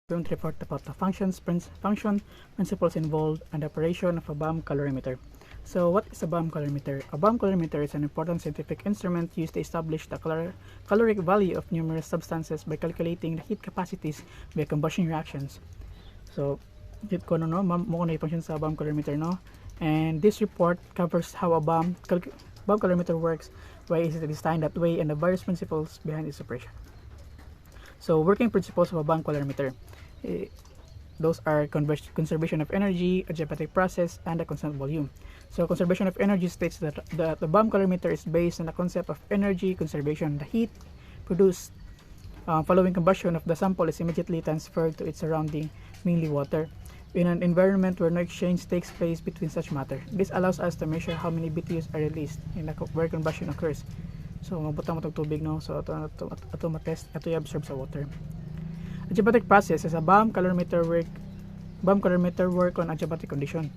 Going to report about the function principles involved and the operation of a bomb calorimeter. So what is a bomb calorimeter? A bomb calorimeter is an important scientific instrument used to establish the caloric value of numerous substances by calculating the heat capacities by combustion reactions. So dito ko no mo na function sa bomb calorimeter no, and this report covers how a bomb calorimeter works, why is it designed that way, and the various principles behind its operation. So working principles of a bomb calorimeter, those are conservation of energy, adiabatic process, and the constant volume. So conservation of energy states that the bomb calorimeter is based on the concept of energy conservation. The heat produced following combustion of the sample is immediately transferred to its surrounding, mainly water, in an environment where no exchange takes place between such matter. This allows us to measure how many BTUs are released in where combustion occurs. So mabutang mo tubig no, so ato matest, ato i-absorb sa water. Adiabatic process is a bomb calorimeter work on adiabatic condition.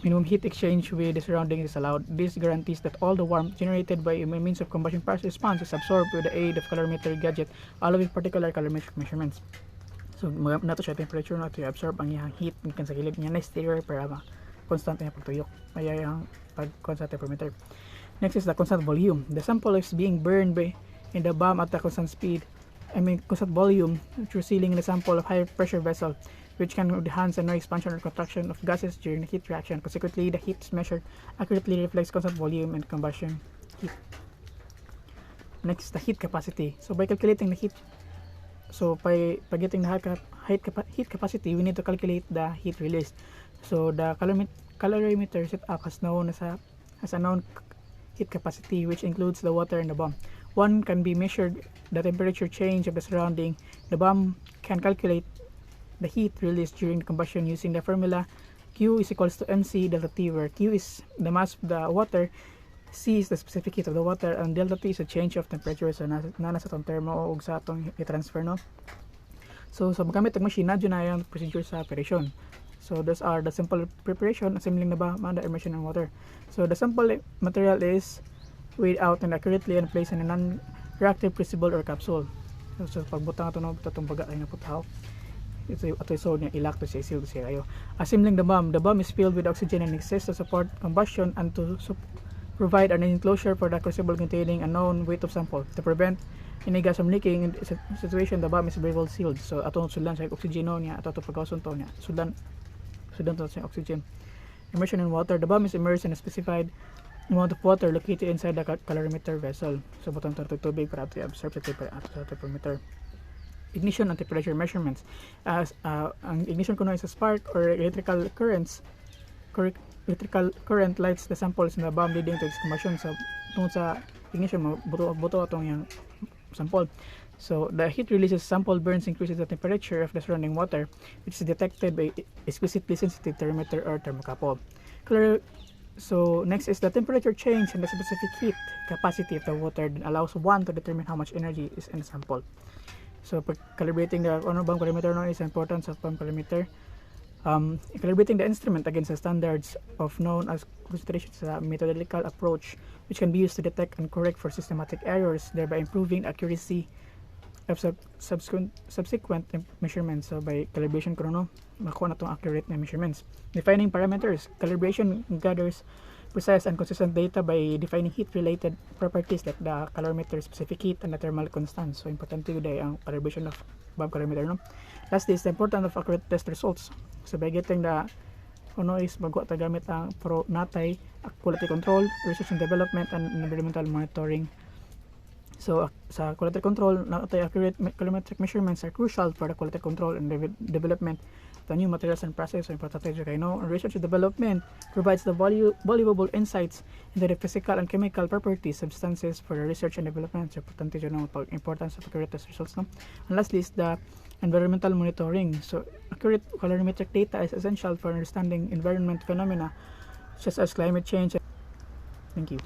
Minimum heat exchange with the surroundings is allowed. This guarantees that all the warmth generated by means of combustion process response is absorbed with the aid of calorimeter gadget, allowing particular calorimetric measurements. So nato siya temperature na to absorb ang iyang heat kan sa kilid niya na stereo para constant na pagtuyok. Ay ang pag-constant thermometer. Next is the constant volume. The sample is being burned in the bomb at a constant speed. Constant volume through sealing the sample of high pressure vessel, which can enhance the no expansion or contraction of gases during the heat reaction. Consequently, the heat measured accurately reflects constant volume and combustion heat. Next, the heat capacity. So by calculating the heat, by getting the heat capacity, we need to calculate the heat released. So the calorimeter setup has a known heat capacity, which includes the water in the bomb. One can be measured the temperature change of the surrounding. The bomb can calculate the heat released during the combustion using the formula Q is equals to MC delta T, where Q is the mass of the water, C is the specific heat of the water, and delta T is a change of temperature sa nasa itong termo o sa itong i-transfer no. So magamit ang machine na dyan na yung procedure sa operation. So those are the simple preparation, assembling the bomb, and the immersion in water. So the sample material is weighed out and accurately and placed in a non-reactive crucible or capsule. So pagbutang ito no, itong baga ay naputaw. Ito iso niya ilak to siya, seal to siya ayo. Assembling the bomb is filled with oxygen in excess to support combustion and to provide an enclosure for the crucible containing a known weight of sample. To prevent any gas from leaking in this situation, the bomb is very well sealed. So atong sudan sa oxygen niya, ato pagkauson to niya. Sudan to sa oxygen. Immersion in water. The bomb is immersed in a specified amount of water located inside the calorimeter vessel. So butang to tubig para to absorb sa thermometer. Ignition and temperature measurements. Ang ignition kuno is a spark or electrical current lights the samples in the bomb, leading to its combustion. So tungod sa ignition buto atong yang sample. So the heat releases sample burns increases the temperature of the surrounding water, which is detected by explicitly sensitive thermometer or thermocouple. So next is the temperature change and the specific heat capacity of the water that allows one to determine how much energy is in the sample. So calibrating the bomb calorimeter is the importance of bomb calorimeter. Calibrating the instrument against the standards of known as considerations a methodological approach, which can be used to detect and correct for systematic errors, thereby improving the accuracy of subsequent measurements. So by calibration ko no, makuha na itong accurate na measurements. Defining parameters. Calibration gathers precise and consistent data by defining heat-related properties like the calorimeter specific heat and the thermal constant. So importante yun ang calibration of bomb calorimeter no. Lastly is the importance of accurate test results. So by getting the is magwa ta gamit ang natay quality control, research and development, and environmental monitoring. So sa quality control, natay accurate calorimetric measurements are crucial for the quality control and development of the new materials and processes. So importante yun no. Research and development provides the valuable insights into the physical and chemical properties substances for the research and development. So importante yun no, importance of accurate test results no. And lastly is the environmental monitoring. So accurate calorimetric data is essential for understanding environment phenomena such as climate change. Thank you.